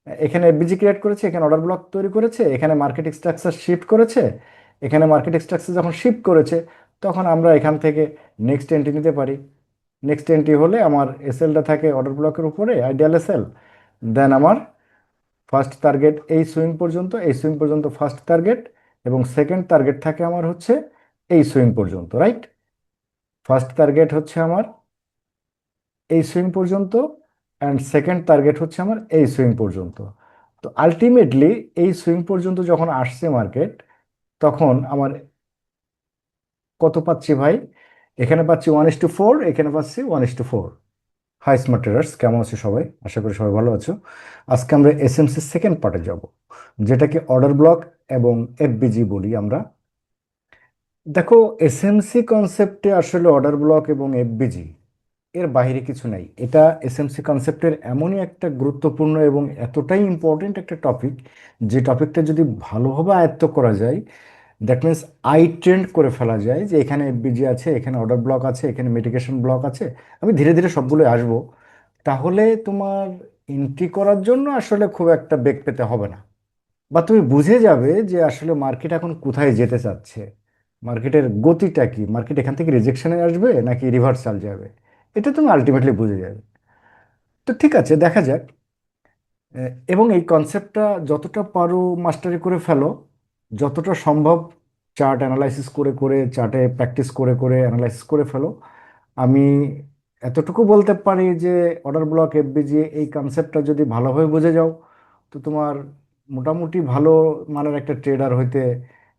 এখানে FBG create করেছে, এখানে অর্ডার ব্লক তৈরি করেছে, এখানে মার্কেট স্ট্রাকচার শিফট করেছে। এখানে মার্কেট স্ট্রাকচার যখন শিফট করেছে, তখন আমরা এখান থেকে নেক্সট এন্ট্রি নিতে পারি। নেক্সট এন্ট্রি হলে আমার এসএলটা থাকে অর্ডার ব্লকের উপরে, আইডিয়াল এসএল। দেন আমার ফার্স্ট টার্গেট এই সুইং পর্যন্ত, এই সুইং পর্যন্ত ফার্স্ট টার্গেট, এবং সেকেন্ড টার্গেট থাকে আমার হচ্ছে এই সুইং পর্যন্ত, রাইট? ফার্স্ট টার্গেট হচ্ছে আমার এই সুইং পর্যন্ত, অ্যান্ড সেকেন্ড টার্গেট হচ্ছে আমার এই সুইং পর্যন্ত। তো আলটিমেটলি এই সুইং পর্যন্ত যখন আসছে মার্কেট, তখন আমার কত পাচ্ছি ভাই? এখানে পাচ্ছি 1:4, এখানে পাচ্ছি 1:4। হাই স্মার্ট ট্রেডার্স, কেমন আছো সবাই? আশা করি সবাই ভালো আছো। আজকে আমরা এসএমসি সেকেন্ড পার্টে যাব, যেটাকে অর্ডার ব্লক এবং এফবিজি বলি আমরা। দেখো, এসএমসি কনসেপ্টে আসলে অর্ডার ব্লক এবং এফবিজি এর বাইরে কিছু নাই। এটা এসএমসি কনসেপ্টের এমনই একটা গুরুত্বপূর্ণ এবং এতটাই ইম্পর্টেন্ট একটা টপিক, যে টপিকটা যদি ভালোভাবে আয়ত্ত করা যায়, দ্যাট মিন্স আই ট্রেন্ড করে ফেলা যায় যে এখানে এফবিজি আছে, এখানে অর্ডার ব্লক আছে, এখানে মিটিগেশন ব্লক আছে। আমি ধীরে ধীরে সবগুলো আসবো। তাহলে তোমার এন্ট্রি করার জন্য আসলে খুব একটা বেগ পেতে হবে না, বা তুমি বুঝে যাবে যে আসলে মার্কেট এখন কোথায় যেতে চাচ্ছে, মার্কেটের গতিটা কি, মার্কেট এখান থেকে রিজেকশনে আসবে নাকি রিভার্সাল যাবে, এটা তুমি আলটিমেটলি বুঝে যাবে। তো ঠিক আছে, দেখা যাক। এবং এই কনসেপ্টটা যতটা পারো মাস্টারি করে ফেলো, যতটা সম্ভব চার্ট অ্যানালাইসিস করে করে, চার্টে প্র্যাকটিস করে করে অ্যানালাইসিস করে ফেলো। আমি এতটুকু বলতে পারি যে অর্ডার ব্লক এফবিজি এই কনসেপ্টটা যদি ভালোভাবে বুঝে যাও, তো তোমার মোটামুটি ভালো মানের একটা ট্রেডার হইতে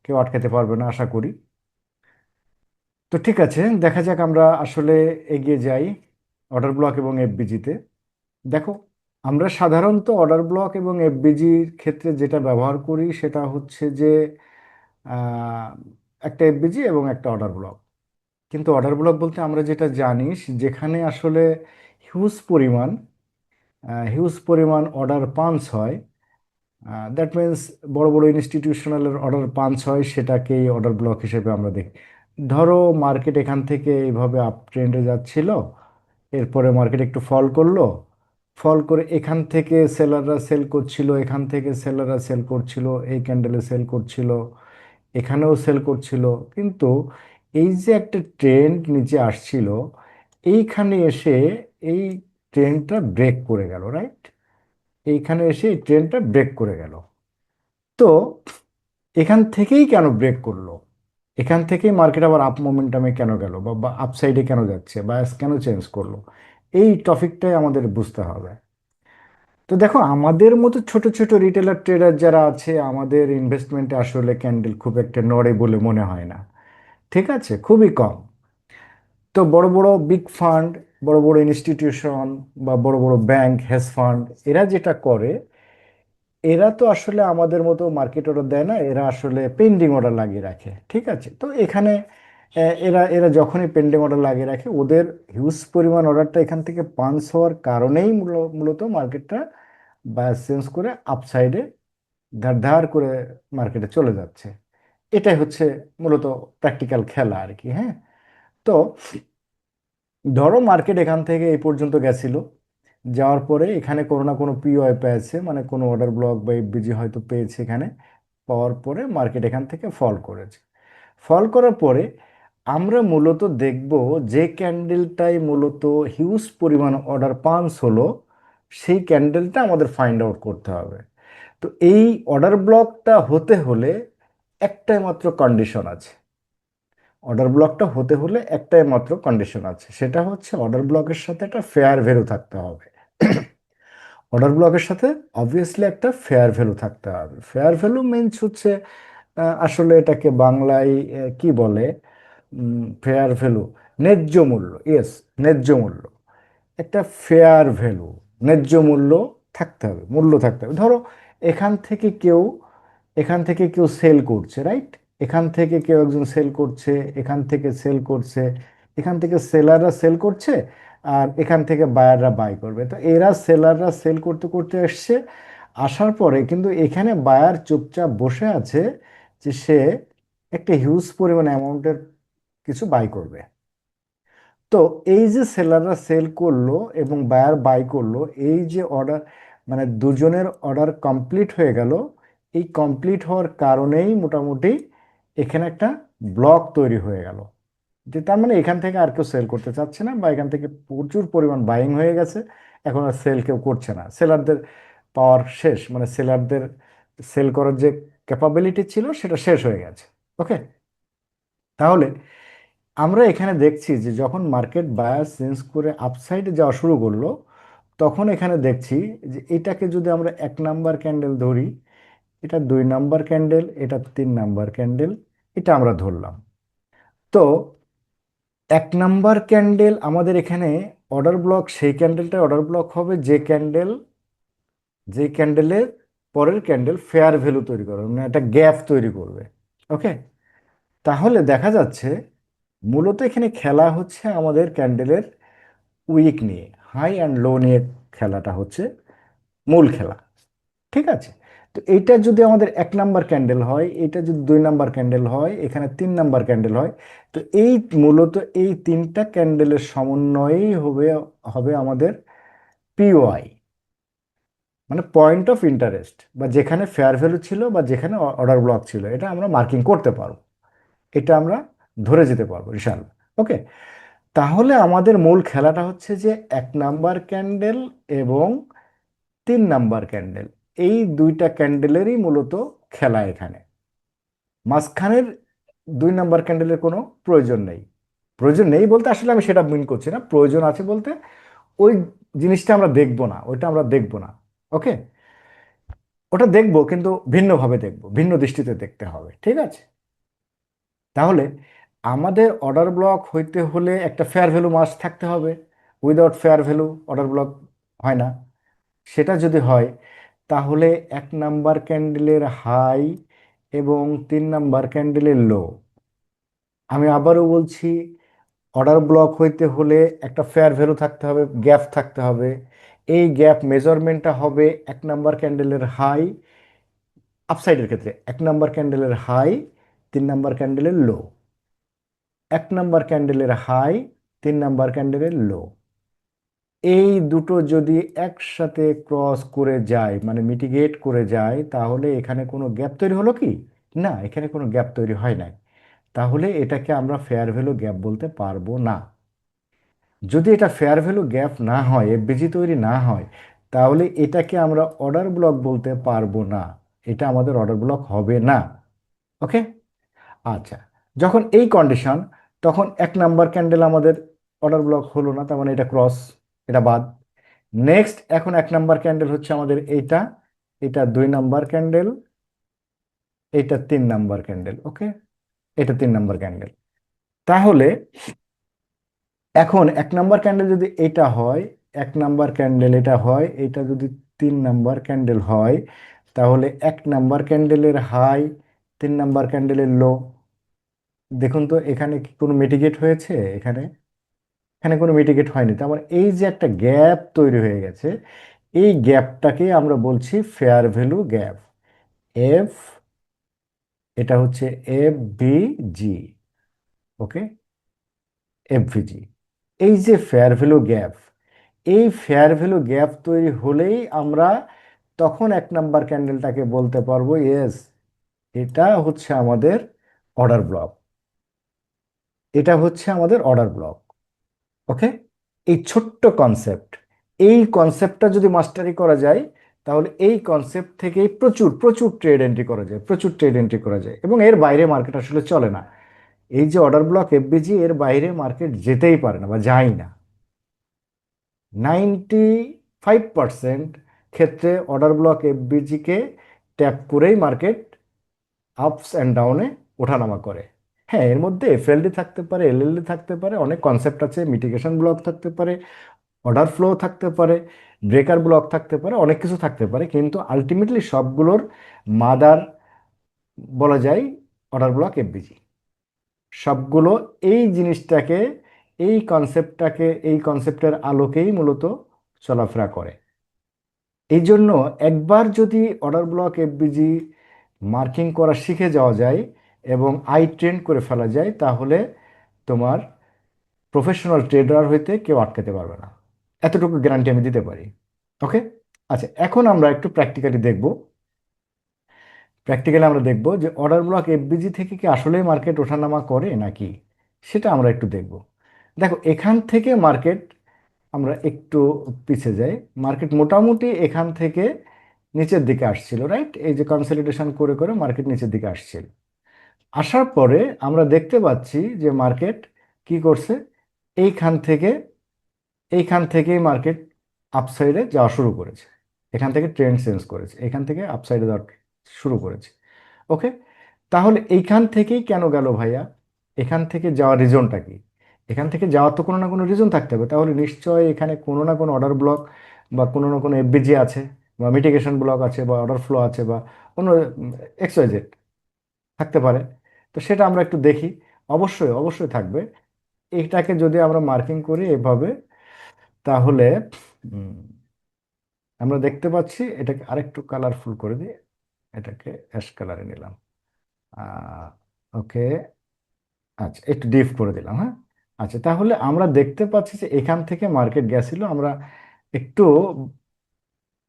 কেউ আটকাতে পারবে না আশা করি। তো ঠিক আছে, দেখা যাক আমরা আসলে এগিয়ে যাই অর্ডার ব্লক এবং এফবিজিতে। দেখো, আমরা সাধারণত অর্ডার ব্লক এবং এফবিজির ক্ষেত্রে যেটা ব্যবহার করি সেটা হচ্ছে যে আহ, একটা এফবিজি এবং একটা অর্ডার ব্লক। কিন্তু অর্ডার ব্লক বলতে আমরা যেটা জানি, যেখানে আসলে হিউজ পরিমাণ হিউজ পরিমাণ অর্ডার পাঞ্চ হয়, দ্যাট মিন্স বড় বড় ইনস্টিটিউশনালের অর্ডার পাঞ্চ হয়, সেটাকেই অর্ডার ব্লক হিসেবে আমরা দেখি। ধরো মার্কেট এখান থেকে এইভাবে আপ ট্রেন্ডে যাচ্ছিল, এরপরে মার্কেট একটু ফল করলো, ফল করে এখান থেকে সেলাররা সেল করছিল, এখান থেকে সেলাররা সেল করছিল, এই ক্যান্ডেলে সেল করছিল, এখানেও সেল করছিল। কিন্তু এই যে একটা ট্রেন্ড নিচে আসছিল, এইখানে এসে এই ট্রেন্ডটা ব্রেক করে গেল, রাইট? এইখানে এসে এই ট্রেন্ডটা ব্রেক করে গেল। তো এখান থেকেই কেন ব্রেক করলো, এখান থেকেই মার্কেট আবার আপ মোমেন্টামে কেন গেল, বা আপসাইডে কেন যাচ্ছে, বা কেন চেঞ্জ করলো, এই টপিকটাই আমাদের বুঝতে হবে। তো দেখো, আমাদের মতো ছোট ছোট রিটেলার ট্রেডার যারা আছে, আমাদের ইনভেস্টমেন্টে আসলে ক্যান্ডেল খুব একটা নড়ে বলে মনে হয় না, ঠিক আছে? খুবই কম। তো বড় বড় বিগ ফান্ড, বড় বড় ইনস্টিটিউশন, বা বড় বড় ব্যাংক, হেজ ফান্ড, এরা যেটা করে, এরা তো আসলে আমাদের মতো মার্কেট অর্ডার দেয় না, এরা আসলে পেন্ডিং অর্ডার লাগিয়ে রাখে, ঠিক আছে? তো এখানে এরা এরা যখনই পেন্ডিং অর্ডার লাগিয়ে রাখে, ওদের হিউজ পরিমাণ অর্ডারটা এখান থেকে পাঞ্চ হওয়ার কারণেই মূলত মার্কেটটা বায়াস চেঞ্জ করে আপসাইডে ধার ধার করে মার্কেটে চলে যাচ্ছে। এটাই হচ্ছে মূলত প্র্যাকটিক্যাল খেলা আর কি, হ্যাঁ। তো ধরো মার্কেট এখান থেকে এই পর্যন্ত গেছিল, যাওয়ার পরে এখানে কোনো না কোনো পিওআই পেয়েছে, মানে কোনো অর্ডার ব্লক বা এফবিজি হয়তো পেয়েছে এখানে। পাওয়ার পরে মার্কেট এখান থেকে ফল করেছে। ফল করার পরে আমরা মূলত দেখব, যে ক্যান্ডেলটাই মূলত হিউজ পরিমাণ অর্ডার পাঞ্চ হলো, সেই ক্যান্ডেলটা আমাদের ফাইন্ড আউট করতে হবে। তো এই অর্ডার ব্লকটা হতে হলে একটাই মাত্র কন্ডিশন আছে। অর্ডার ব্লকটা হতে হলে একটাই মাত্র কন্ডিশন আছে, সেটা হচ্ছে অর্ডার ব্লকের সাথে একটা ফেয়ার ভ্যালু থাকতে হবে। অর্ডার ব্লকের সাথে অবভিয়াসলি একটা ফেয়ার ভ্যালু থাকতে হবে। ফেয়ার ভ্যালু মিনস হচ্ছে, আসলে এটাকে বাংলায় কি বলে, ফেয়ার ভ্যালু, ন্যায্য মূল্য, ইয়েস, ন্যায্য মূল্য। একটা ফেয়ার ভ্যালু, ন্যায্য মূল্য থাকতে হবে, মূল্য থাকতে হবে। ধরো এখান থেকে কেউ এখান থেকে কেউ সেল করছে, রাইট? এখান থেকে কেউ একজন সেল করছে, এখান থেকে সেল করছে, এখান থেকে সেলাররা সেল করছে, আর এখান থেকে বায়াররা বাই করবে। তো এরা সেলাররা সেল করতে করতে এসছে, আসার পরে কিন্তু এখানে বায়ার চুপচাপ বসে আছে, যে সে একটা হিউজ পরিমাণ অ্যামাউন্টের কিছু বাই করবে। তো এই যে সেলাররা সেল করলো এবং বায়ার বাই করলো, এই যে অর্ডার, মানে দুজনের অর্ডার কমপ্লিট হয়ে গেল। এই কমপ্লিট হওয়ার কারণেই মোটামুটি এখানে একটা ব্লক তৈরি হয়ে গেল, যে তার মানে এখান থেকে আর কেউ সেল করতে চাচ্ছে না, বা এখান থেকে প্রচুর পরিমাণ বাইং হয়ে গেছে, এখন আর সেল কেউ করছে না, সেলারদের পাওয়ার শেষ, মানে সেলারদের সেল করার যে ক্যাপাবিলিটি ছিল সেটা শেষ হয়ে গেছে। ওকে, তাহলে আমরা এখানে দেখছি যে যখন মার্কেট বায়ার চেঞ্জ করে আপসাইডে যাওয়া শুরু করলো, তখন এখানে দেখছি যে এটাকে যদি আমরা 1 নাম্বার ক্যান্ডেল ধরি, এটা 2 নাম্বার ক্যান্ডেল, এটা 3 নাম্বার ক্যান্ডেল, এটা আমরা ধরলাম। তো 1 নাম্বার ক্যান্ডেল আমাদের এখানে অর্ডার ব্লক, সেই ক্যান্ডেলটা অর্ডার ব্লক হবে যে ক্যান্ডেলের পরের ক্যান্ডেল ফেয়ার ভ্যালু তৈরি করবে, মানে একটা গ্যাপ তৈরি করবে। ওকে, তাহলে দেখা যাচ্ছে মূলত এখানে খেলা হচ্ছে আমাদের ক্যান্ডেলের উইক নিয়ে, হাই অ্যান্ড লো নিয়ে খেলাটা হচ্ছে মূল খেলা। ঠিক আছে, তো এইটা যদি আমাদের 1 নাম্বার ক্যান্ডেল হয়, এটা যদি 2 নাম্বার ক্যান্ডেল হয়, এখানে 3 নাম্বার ক্যান্ডেল হয়, তো এই মূলত এই তিনটা ক্যান্ডেলের সমন্বয়েই হবে হবে আমাদের পিওআই, মানে পয়েন্ট অফ ইন্টারেস্ট, বা যেখানে ফেয়ার ভ্যালু ছিল বা যেখানে অর্ডার ব্লক ছিল, এটা আমরা মার্কিং করতে পারবো, এটা আমরা ধরে যেতে পারবো ইনশাল্লাহ। ওকে, তাহলে আমাদের মূল খেলাটা হচ্ছে যে 1 নাম্বার ক্যান্ডেল এবং 3 নাম্বার ক্যান্ডেল, এই দুইটা ক্যান্ডেলেরই মূলত খেলা এখানে। মাঝখানের 2 নাম্বার ক্যান্ডেলের কোনো প্রয়োজন নেই। প্রয়োজন নেই বলতে আসলে আমি সেটা মিন করছি না, প্রয়োজন আছে বলতে ওই জিনিসটা আমরা দেখবো না, ওইটা আমরা দেখবো না। ওকে, ওটা দেখবো কিন্তু ভিন্নভাবে দেখবো, ভিন্ন দৃষ্টিতে দেখতে হবে। ঠিক আছে, তাহলে আমাদের অর্ডার ব্লক হইতে হলে একটা ফেয়ার ভ্যালু মাস্ট থাকতে হবে, without fear value order block হয় না। সেটা যদি হয়, তাহলে 1 নাম্বার ক্যান্ডেলের হাই এবং 3 নাম্বার ক্যান্ডেলের লো, আমি আবারও বলছি, অর্ডার ব্লক হইতে হলে একটা ফেয়ার ভ্যালু থাকতে হবে, গ্যাপ থাকতে হবে। এই গ্যাপ মেজারমেন্টটা হবে 1 নাম্বার ক্যান্ডেলের হাই, আপসাইডের ক্ষেত্রে 1 নাম্বার ক্যান্ডেলের হাই, 3 নাম্বার ক্যান্ডেলের লো, 1 নাম্বার ক্যান্ডেলের হাই, 3 নাম্বার ক্যান্ডেলের লো। এই দুটো যদি একসাথে ক্রস করে যায়, মানে মিটিগেট করে যায়, তাহলে এখানে কোনো গ্যাপ তৈরি হলো কি? না, এখানে কোনো গ্যাপ তৈরি হয় নাই। তাহলে এটাকে আমরা ফেয়ার ভ্যালু গ্যাপ বলতে পারবো না। যদি এটা ফেয়ার ভ্যালু গ্যাপ না হয়, এফবিজি তৈরি না হয়, তাহলে এটাকে আমরা অর্ডার ব্লক বলতে পারবো না, এটা আমাদের অর্ডার ব্লক হবে না। ওকে, আচ্ছা, যখন এই কন্ডিশন, তখন 1 নাম্বার ক্যান্ডেল আমাদের অর্ডার ব্লক হলো না, তার মানে এটা ক্রস, এটা বাদ। নেক্সট, এখন 1 নাম্বার ক্যান্ডেল হচ্ছে আমাদের এইটা, এটা 2 নাম্বার ক্যান্ডেল, এটা 3 নাম্বার ক্যান্ডেল। ওকে, এটা 3 নাম্বার ক্যান্ডেল। তাহলে এখন 1 নাম্বার ক্যান্ডেল যদি এটা হয়, 1 নাম্বার ক্যান্ডেল এটা হয়, এটা যদি 3 নাম্বার ক্যান্ডেল হয়, তাহলে 1 নাম্বার ক্যান্ডেলের হাই, 3 নাম্বার ক্যান্ডেলের লো। দেখুন তো এখানে কি কোনো মিটিগেট হয়েছে? এখানে এখানে কোনো মিটিগেট হয়নি, তার মানে এই যে একটা গ্যাপ তৈরি হয়ে গেছে, এই গ্যাপটাকে আমরা বলছি ফেয়ার ভ্যালু গ্যাপ। এফ, এটা হচ্ছে এফ ভি জি। ওকে, এফভিজি, এই যে ফেয়ার ভ্যালু গ্যাপ, এই ফেয়ার ভ্যালু গ্যাপ তৈরি হলেই আমরা তখন 1 নাম্বার ক্যান্ডেলটাকে বলতে পারবো ইয়েস, এটা হচ্ছে আমাদের অর্ডার ব্লক, এটা হচ্ছে আমাদের অর্ডার ব্লক। ওকে, এই ছোট্ট কনসেপ্ট, এই কনসেপ্টটা যদি মাস্টারি করা যায়, তাহলে এই কনসেপ্ট থেকেই প্রচুর প্রচুর ট্রেড এন্ট্রি করা যায়, প্রচুর ট্রেড এন্ট্রি করা যায়, এবং এর বাইরে মার্কেট আসলে চলে না। এই যে অর্ডার ব্লক এফবিজি, এর বাইরে মার্কেট যেতেই পারে না বা যায় না। 95% ক্ষেত্রে অর্ডার ব্লক এফবিজিকে ট্যাপ করেই মার্কেট আপস অ্যান্ড ডাউনে ওঠানামা করে। হ্যাঁ, এর মধ্যে এফএলডি থাকতে পারে, এলএলডি থাকতে পারে, অনেক কনসেপ্ট আছে, মিটিগেশন ব্লক থাকতে পারে, অর্ডার ফ্লো থাকতে পারে, ব্রেকার ব্লক থাকতে পারে, অনেক কিছু থাকতে পারে, কিন্তু আলটিমেটলি সবগুলোর মাদার বলা যায় অর্ডার ব্লক এফবিজি। সবগুলো এই জিনিসটাকে, এই কনসেপ্টটাকে, এই কনসেপ্টের আলোকেই মূলত চলাফেরা করে। এই জন্য একবার যদি অর্ডার ব্লক এফবিজি মার্কিং করা শিখে যাওয়া যায় এবং আই ট্রেন্ড করে ফেলা যায়, তাহলে তোমার প্রফেশনাল ট্রেডার হইতে কেউ আটকাতে পারবে না, এতটুকু গ্যারান্টি আমি দিতে পারি। ওকে, আচ্ছা, এখন আমরা একটু প্র্যাকটিক্যালি দেখব। প্র্যাকটিক্যালি আমরা দেখব যে অর্ডার ব্লক এফবিজি থেকে কি আসলেই মার্কেট ওঠানামা করে নাকি, সেটা আমরা একটু দেখব। দেখো, এখান থেকে মার্কেট, আমরা একটু পিছিয়ে যাই, মার্কেট মোটামুটি এখান থেকে নিচের দিকে আসছিল, রাইট? এই যে কনসলিডেশন করে করে মার্কেট নিচের দিকে আসছিল। আসার পরে আমরা দেখতে পাচ্ছি যে মার্কেট কি করছে, এইখান থেকে, এইখান থেকেই মার্কেট আপসাইডে যাওয়া শুরু করেছে। এখান থেকে ট্রেন্ড চেঞ্জ করেছে, এখান থেকে আপসাইডে যাওয়া শুরু করেছে। ওকে, তাহলে এইখান থেকেই কেন গেল ভাইয়া? এখান থেকে যাওয়ার রিজনটা কি? এখান থেকে যাওয়ার তো কোনো না কোনো রিজন থাকতে হবে, তাহলে নিশ্চয়ই এখানে কোনো না কোনো অর্ডার ব্লক বা কোনো না কোনো এফবিজি আছে, বা মিটিগেশন ব্লক আছে, বা অর্ডার ফ্লো আছে, বা অন্য এক্সওয়াইজেড থাকতে পারে। তো সেটা আমরা একটু দেখি। অবশ্যই অবশ্যই থাকবে। এটাকে যদি আমরা মার্কিং করি এভাবে, তাহলে উম, আমরা দেখতে পাচ্ছি, এটাকে আরেকটু কালারফুল করে দিই, এটাকে অ্যাশ কালারে নিলাম। ওকে, আচ্ছা একটু ডিপ করে দিলাম, হ্যাঁ। আচ্ছা, তাহলে আমরা দেখতে পাচ্ছি যে এখান থেকে মার্কেট গেছিল, আমরা একটু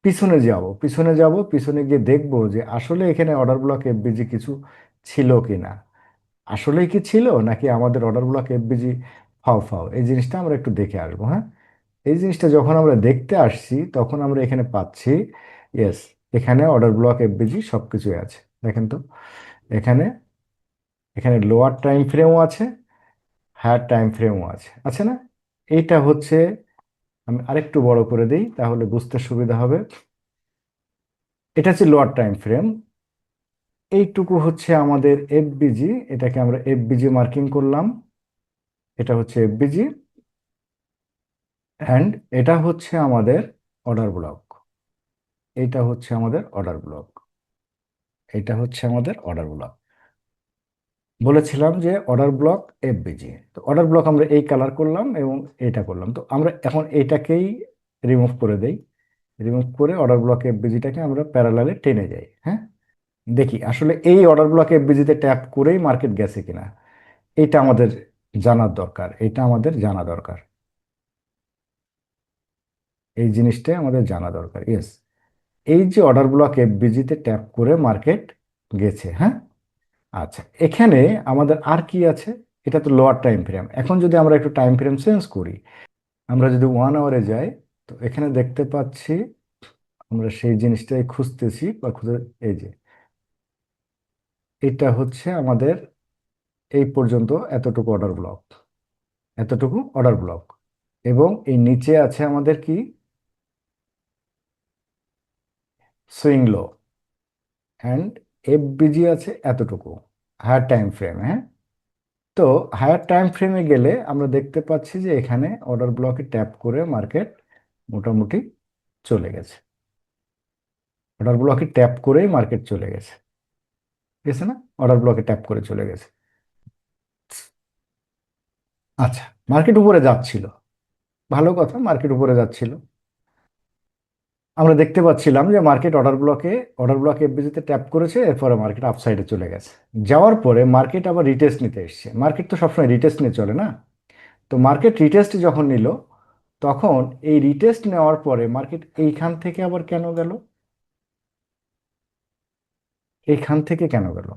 পিছনে যাব, পিছনে যাব, পিছনে গিয়ে দেখব যে আসলে এখানে অর্ডার ব্লক এফবিজি কিছু ছিল কিনা। আসলেই কি ছিল, নাকি আমাদের অর্ডার ব্লক এফবিজি ফাও ফাও, এই জিনিসটা আমরা একটু দেখে আসবো, হ্যাঁ। এই জিনিসটা যখন আমরা দেখতে আসছি, তখন আমরা এখানে পাচ্ছি, ইয়েস, এখানে অর্ডার ব্লক এফবিজি সব কিছুই আছে। দেখেন তো, এখানে, এখানে লোয়ার টাইম ফ্রেমও আছে, হায়ার টাইম ফ্রেমও আছে, আছে না? এইটা হচ্ছে, আমি আরেকটু বড় করে দিই তাহলে বুঝতে সুবিধা হবে। এটা হচ্ছে লোয়ার টাইম ফ্রেম। এইটুকু হচ্ছে আমাদের এফবিজি, এটাকে আমরা এফবিজি মার্কিং করলাম। এটা হচ্ছে এফবিজি, অ্যান্ড এটা হচ্ছে আমাদের অর্ডার ব্লক। এটা হচ্ছে আমাদের অর্ডার ব্লক। এটা হচ্ছে আমাদের অর্ডার ব্লক। বলেছিলাম যে অর্ডার ব্লক এফবিজি, তো অর্ডার ব্লক আমরা এই কালার করলাম এবং এটা করলাম। তো আমরা এখন এইটাকেই রিমুভ করে দেই। রিমুভ করে অর্ডার ব্লক এফবিজিটাকে আমরা প্যারালালে টেনে যাই, হ্যাঁ। দেখি আসলে এই অর্ডার ব্লক এফবিজিতে ট্যাপ করেই মার্কেট গেছে কিনা। এটা আমাদের জানার দরকার, এটা আমাদের জানা দরকার, এই জিনিসটাই আমাদের জানা দরকার। ইয়েস, এই যে অর্ডার ব্লক এফবিজিতে ট্যাপ করে মার্কেট গেছে, হ্যাঁ। আচ্ছা, এখানে আমাদের আর কি আছে? এটা তো লোয়ার টাইম ফ্রেম। এখন যদি আমরা একটু টাইম ফ্রেম চেঞ্জ করি, আমরা যদি 1 আওয়ারে যাই, তো এখানে দেখতে পাচ্ছি, আমরা সেই জিনিসটাই খুঁজতেছি বা খুঁজে, এই যে এটা হচ্ছে আমাদের এই পর্যন্ত এতটুকু অর্ডার ব্লক, এতটুকু অর্ডার ব্লক, এবং এই নিচে আছে আমাদের কি, সুইং লো, অ্যান্ড এফবিজি আছে এতটুকু, হায়ার টাইম ফ্রেম, হ্যাঁ। তো হায়ার টাইম ফ্রেমে গেলে আমরা দেখতে পাচ্ছি যে এখানে অর্ডার ব্লকে ট্যাপ করে মার্কেট মোটামুটি চলে গেছে। অর্ডার ব্লকে ট্যাপ করেই মার্কেট চলে গেছে, গেছে না? অর্ডার ব্লকে ট্যাপ করে চলে গেছে। আচ্ছা, মার্কেট উপরে যাচ্ছিল, ভালো কথা, মার্কেট উপরে যাচ্ছিল। আমরা দেখতে পাচ্ছিলাম যে মার্কেট অর্ডার ব্লক এফবিজিতে ট্যাপ করেছে, এরপরে মার্কেট আপসাইডে চলে গেছে। যাওয়ার পরে মার্কেট আবার রিটেস্ট নিতে এসছে। মার্কেট তো সবসময় রিটেস্ট নিয়ে চলে না? তো মার্কেট রিটেস্ট যখন নিল, তখন এই রিটেস্ট নেওয়ার পরে মার্কেট এইখান থেকে আবার কেন গেল? এইখান থেকে কেন গেল?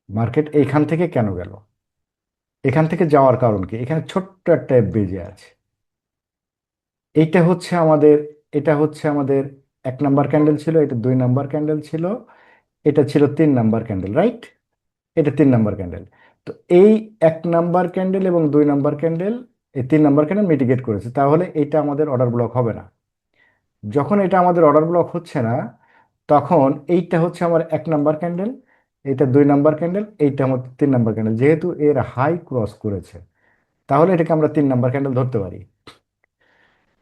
মার্কেট এইখান থেকে কেন গেল? এখান থেকে যাওয়ার কারণ কি? এখানে ছোট্ট একটা বেজে আছে। এইটা হচ্ছে আমাদের, এটা হচ্ছে আমাদের 1 নাম্বার ক্যান্ডেল ছিল, এটা 2 নাম্বার ক্যান্ডেল ছিল, এটা ছিল 3 নাম্বার ক্যান্ডেল, রাইট? এটা 3 নাম্বার ক্যান্ডেল। তো এই 1 নাম্বার ক্যান্ডেল এবং 2 নাম্বার ক্যান্ডেল, এই 3 নাম্বার ক্যান্ডেল মিটিগেট করেছে, তাহলে এটা আমাদের অর্ডার ব্লক হবে না। যখন এটা আমাদের অর্ডার ব্লক হচ্ছে না, তখন এইটা হচ্ছে আমার 1 নাম্বার ক্যান্ডেল, এইটা 2 নাম্বার ক্যান্ডেল, এইটা আমার 3 নাম্বার ক্যান্ডেল, যেহেতু এর হাই ক্রস করেছে, তাহলে এটাকে আমরা 3 নাম্বার ক্যান্ডেল ধরতে পারি।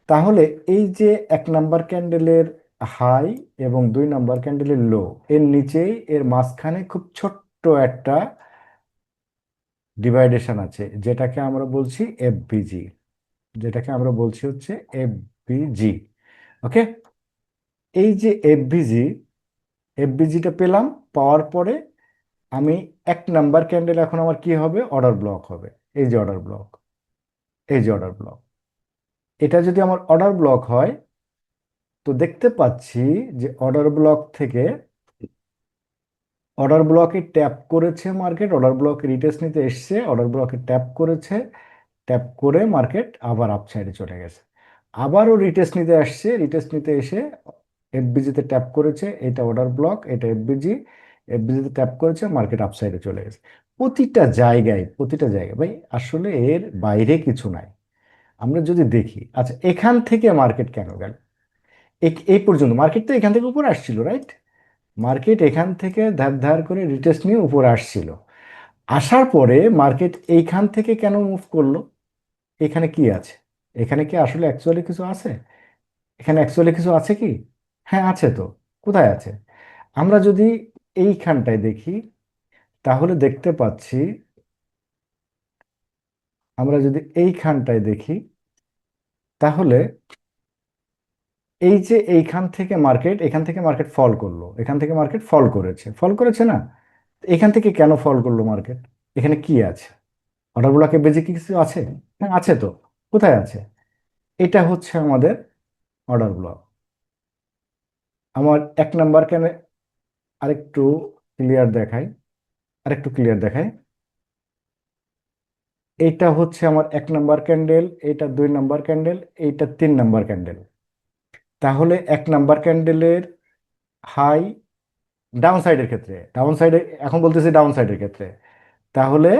তাহলে এই যে 1 নাম্বার ক্যান্ডেলের হাই এবং 2 নাম্বার ক্যান্ডেলের লো, এর নিচেই এর মাঝখানে খুব ছোট্ট একটা ডিভাইডেশন আছে, যেটাকে আমরা বলছি এফবিজি, যেটাকে আমরা বলছি হচ্ছে এফবিজি। ওকে, এই যে এফবিজি, এফবিজিটা পেলাম, পাওয়ার পরে আমি 1 নাম্বার ক্যান্ডেল, এখন আমার কি হবে? অর্ডার ব্লক হবে। এই যে অর্ডার ব্লক, এই যে অর্ডার ব্লক, এটা যদি আমার অর্ডার ব্লক হয়, তো দেখতে পাচ্ছি যে অর্ডার ব্লকে ট্যাপ করেছে মার্কেট, অর্ডার ব্লকে রিটেস্ট নিতে এসছে, অর্ডার ব্লকে ট্যাপ করেছে, ট্যাপ করে মার্কেট আবার আপসাইডে চলে গেছে, আবারও রিটেস্ট নিতে আসছে, রিটেস্ট নিতে এসে এফবিজিতে ট্যাপ করেছে, এটা অর্ডার ব্লক, এটা এফবিজি, এফবিজিতে ট্যাপ করেছে, মার্কেট আপসাইডে চলে গেছে। প্রতিটা জায়গায় ভাই, আসলে এর বাইরে কিছু নাই। আমরা যদি দেখি, আচ্ছা এখান থেকে মার্কেট কেন গেল, এই পর্যন্ত মার্কেট তো এখান থেকে উপরে আসছিল, রাইট? মার্কেট এখান থেকে ধার ধার করে রিটেস্ট নিয়ে উপরে আসছিল, আসার পরে মার্কেট এইখান থেকে কেন মুভ করলো? এখানে কি আছে? এখানে কি আসলে অ্যাকচুয়ালি কিছু আছে? এখানে অ্যাকচুয়ালি কিছু আছে কি? হ্যাঁ আছে তো। কোথায় আছে? আমরা যদি এইখানটায় দেখি, তাহলে দেখতে পাচ্ছি, আমরা যদি এইখানটায় দেখি, তাহলে এই যে এখান থেকে মার্কেট ফল করলো, এখান থেকে মার্কেট ফল করেছে না? এখান থেকে কেন ফল করলো মার্কেট? এখানে কি আছে? অর্ডার ব্লকে বেজে কি কিছু আছে? হ্যাঁ আছে তো। কোথায় আছে? এটা হচ্ছে আমাদের অর্ডার ব্লক। আমার এক নাম্বার কেন, আরেকটু ক্লিয়ার দেখাই, আরেকটু ক্লিয়ার দেখাই। এইটা হচ্ছে আমার এক নাম্বার ক্যান্ডেল, এইটা দুই নাম্বার ক্যান্ডেল, এইটা তিন নাম্বার ক্যান্ডেল। তাহলে এক নাম্বার ক্যান্ডেলের হাই ডাউন সাইডের ক্ষেত্রে, ডাউন সাইডে, এখন বলতেছি ডাউন সাইডের ক্ষেত্রে, তাহলে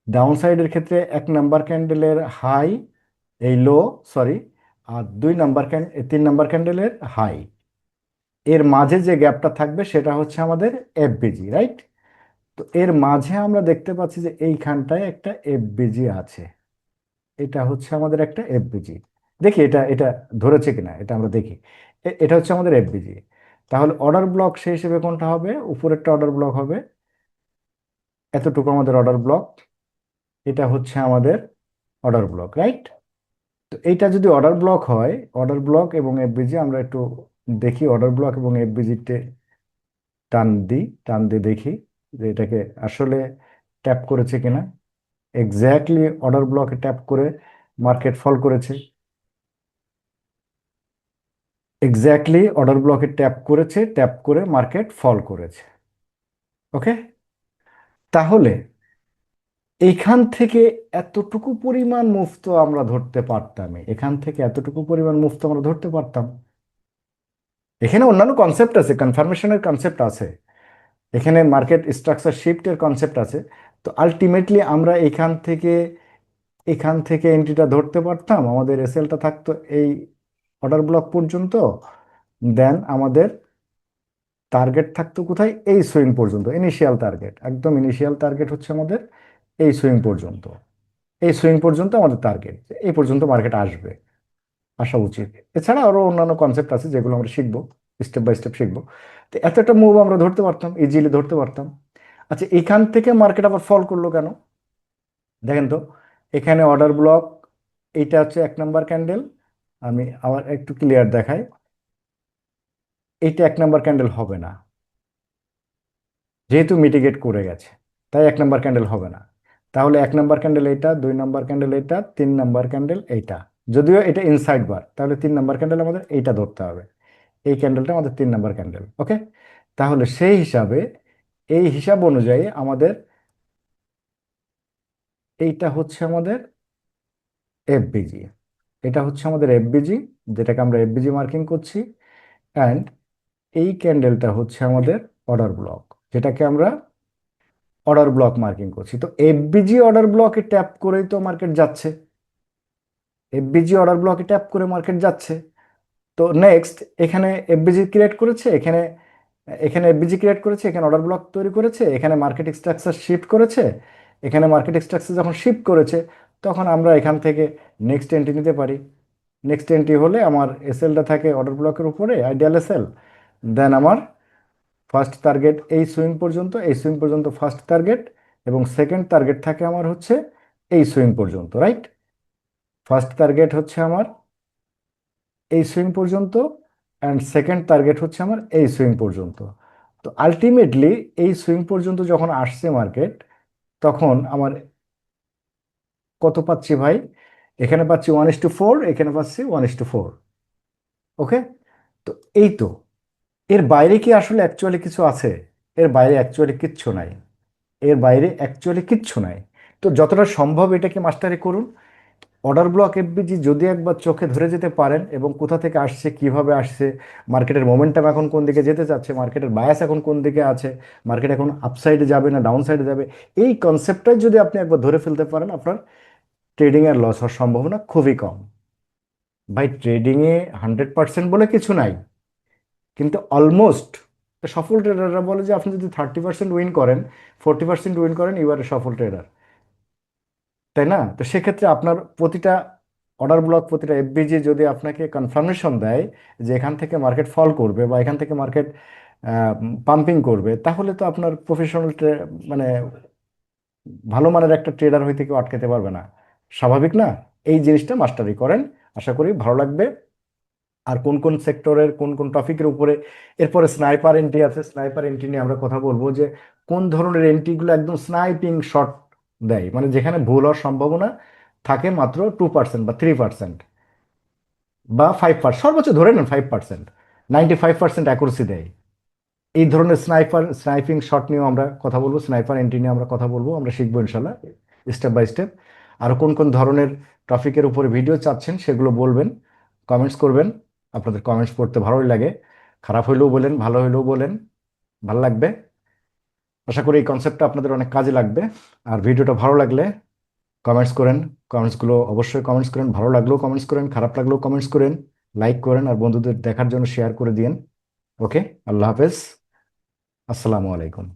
ডাউন সাইডের ক্ষেত্রে এক নাম্বার ক্যান্ডেলের হাই, এই লো, সরি, আর তিন নাম্বার ক্যান্ডেলের হাই, এর মাঝে যে গ্যাপটা থাকবে সেটা হচ্ছে আমাদের এফবিজি, রাইট? তো এর মাঝে আমরা দেখতে পাচ্ছি যে এইখানটায় একটা এফবিজি আছে, এটা হচ্ছে আমাদের একটা এফবিজি। দেখি এটা এটা ধরেছে কিনা, এটা আমরা দেখি। এটা হচ্ছে আমাদের এফবিজি। তাহলে অর্ডার ব্লক সেই হিসেবে কোনটা হবে? উপরেরটা অর্ডার ব্লক হবে, এতটুকু আমাদের অর্ডার ব্লক, এটা হচ্ছে আমাদের অর্ডার ব্লক, রাইট? তো এইটা যদি অর্ডার ব্লক হয়, অর্ডার ব্লক এবং এফবিজি আমরা একটু দেখি, অর্ডার ব্লক এবং এফবিজিতে টান দিয়ে দেখি যে এটাকে আসলে ট্যাপ করেছে কিনা। এক্স্যাক্টলি অর্ডার ব্লকে ট্যাপ করে মার্কেট ফল করেছে, এক্স্যাক্টলি অর্ডার ব্লকে ট্যাপ করেছে, ট্যাপ করে মার্কেট ফল করেছে। ওকে, তাহলে এইখান থেকে এতটুকু পরিমাণ মুভ তো আমরা ধরতে পারতাম, এখান থেকে এতটুকু পরিমাণ মুভ তো আমরা ধরতে পারতাম। এখানে অন্যান্য কনসেপ্ট আছে, কনফার্মেশনের কনসেপ্ট আছে, এখানে মার্কেট স্ট্রাকচার শিফটের কনসেপ্ট আছে। তো আলটিমেটলি আমরা এখান থেকে এন্ট্রিটা ধরতে পারতাম, আমাদের এসএলটা থাকতো এই অর্ডার ব্লক পর্যন্ত, দেন আমাদের টার্গেট থাকতো কোথায়? এই সুইং পর্যন্ত, ইনিশিয়াল টার্গেট, একদম ইনিশিয়াল টার্গেট হচ্ছে আমাদের এই সুইং পর্যন্ত, এই সুইং পর্যন্ত আমাদের টার্গেট, এই পর্যন্ত মার্কেট আসা উচিত। এছাড়া আরো অন্যান্য কনসেপ্ট আছে যেগুলো আমরা শিখবো, স্টেপ বাই স্টেপ শিখবো। তো এতটা মুভ আমরা ধরতে পারতাম, ইজিলি ধরতে পারতাম। আচ্ছা এখান থেকে মার্কেট আবার ফল করলো কেন? দেখেন তো, এখানে অর্ডার ব্লক, এইটা হচ্ছে এক নাম্বার ক্যান্ডেল, আমি আবার একটু ক্লিয়ার দেখাই, এইটা এক নাম্বার ক্যান্ডেল হবে না, যেহেতু মিটিগেট করে গেছে, তাই এক নাম্বার ক্যান্ডেল হবে না। তাহলে এক নাম্বার ক্যান্ডেল এইটা, দুই নাম্বার ক্যান্ডেল এইটা, তিন নাম্বার ক্যান্ডেল এইটা, যদিও এটা ইনসাইড বার, তাহলে তিন নাম্বার ক্যান্ডেল আমাদের এইটা ধরতে হবে, এই ক্যান্ডেলটা আমাদের তিন নাম্বার ক্যান্ডেল। ওকে, তাহলে সেই হিসাবে, এই হিসাব অনুযায়ী আমাদের এইটা হচ্ছে আমাদের এফবিজি, এটা হচ্ছে আমাদের এফবিজি, যেটাকে আমরা এফবিজি মার্কিং করছি। অ্যান্ড এই ক্যান্ডেলটা হচ্ছে আমাদের অর্ডার ব্লক, যেটাকে আমরা অর্ডার ব্লক মার্কিং করছি। তো এফবিজি অর্ডার ব্লকে ট্যাপ করেই তো মার্কেট যাচ্ছে, এফবিজি অর্ডার ব্লকে ট্যাপ করে মার্কেট যাচ্ছে। তো নেক্সট, এখানে এফবিজি ক্রিয়েট করেছে, এখানে এখানে এফবিজি ক্রিয়েট করেছে, এখানে অর্ডার ব্লক তৈরি করেছে, এখানে মার্কেট স্ট্রাকচার শিফট করেছে, এখানে মার্কেট স্ট্রাকচার যখন শিফট করেছে, তখন আমরা এখান থেকে নেক্সট এন্ট্রি নিতে পারি। নেক্সট এন্ট্রি হলে আমার এসএলটা থাকে অর্ডার ব্লকের উপরে, আইডিয়াল এসএল, দেন আমার ফার্স্ট টার্গেট এই সুইং পর্যন্ত, এই সুইং পর্যন্ত ফার্স্ট টার্গেট, এবং সেকেন্ড টার্গেট থাকে আমার হচ্ছে এই সুইং পর্যন্ত, রাইট? ফার্স্ট টার্গেট হচ্ছে আমার এই সুইং পর্যন্ত, অ্যান্ড সেকেন্ড টার্গেট হচ্ছে আমার এই সুইং পর্যন্ত। তো আলটিমেটলি এই সুইং পর্যন্ত যখন আসছে মার্কেট, তখন আমার কত পাচ্ছি ভাই? এখানে পাচ্ছি 1:4, এখানে পাচ্ছি 1:4। ওকে, তো এই তো, এর বাইরে কি আসলে অ্যাকচুয়ালি কিছু আছে? এর বাইরে অ্যাকচুয়ালি কিচ্ছু নাই। এর বাইরে অ্যাকচুয়ালি কিচ্ছু নাই। তো যতটা সম্ভব এটাকে মাস্টারি করুন। অর্ডার ব্লক এফবিজি যদি একবার চোখে ধরে যেতে পারেন এবং কোথা থেকে আসছে, কিভাবে আসছে, মার্কেটের মোমেন্টাম এখন কোন দিকে যেতে চাচ্ছে, মার্কেটের বায়াস এখন কোন দিকে আছে, মার্কেট এখন আপসাইডে যাবে না ডাউন সাইডে যাবে, এই কনসেপ্টটাই যদি আপনি একবার ধরে ফেলতে পারেন, আপনার ট্রেডিংয়ের লস হওয়ার সম্ভাবনা খুবই কম। ভাই ট্রেডিংয়ে 100% বলে কিছু নাই, কিন্তু অলমোস্ট সফল ট্রেডাররা বলে যে আপনি যদি 30% উইন করেন, 40% উইন করেন, ইউ আর এ সফল ট্রেডার। তাই না? তো সেক্ষেত্রে আপনার প্রতিটা অর্ডার ব্লক, প্রতিটা এফবিজি যদি আপনাকে কনফার্মেশন দেয় যে এখান থেকে মার্কেট ফল করবে বা এখান থেকে মার্কেট পাম্পিং করবে, তাহলে তো আপনার প্রফেশনাল মানে ভালো মানের একটা ট্রেডার হইতে কেউ আটকাতে পারবে না। স্বাভাবিক না? এই জিনিসটা মাস্টারি করেন, আশা করি ভালো লাগবে। আর কোন কোন সেক্টরের কোন কোন টপিকের উপরে, এরপরে স্নাইপার এন্ট্রি আছে, স্নাইপার এন্ট্রি নিয়ে আমরা কথা বলবো যে কোন ধরনের এন্ট্রিগুলো একদম স্নাইপিং শট দেয়, মানে যেখানে ভুল হওয়ার সম্ভাবনা থাকে মাত্র 2% বা 3% বা 5%, সর্বোচ্চ ধরে নেন 5%, 95% অ্যাকুরেসি দেয়। এই ধরনের স্নাইপিং শট নিয়েও আমরা কথা বলবো, স্নাইপার এন্ট্রি নিয়ে আমরা কথা বলবো, আমরা শিখবো ইনশাল্লাহ স্টেপ বাই স্টেপ। আর কোন কোন ধরনের টপিকের উপরে ভিডিও চাচ্ছেন সেগুলো বলবেন, কমেন্টস করবেন। আপনাদের কমেন্টস পড়তে ভালোই লাগে, খারাপ হইলেও বলেন, ভালো হইলেও বলেন, ভালো লাগবে। আশা করি এই কনসেপ্টটা আপনাদের অনেক কাজে লাগবে। আর ভিডিওটা ভালো লাগলে কমেন্টস করেন, কমেন্টসগুলো অবশ্যই কমেন্টস করেন, ভালো লাগলেও কমেন্টস করেন, খারাপ লাগলেও কমেন্টস করেন, লাইক করেন আর বন্ধুদের দেখার জন্য শেয়ার করে দিন। ওকে, আল্লাহ হাফেজ, আসসালামু আলাইকুম।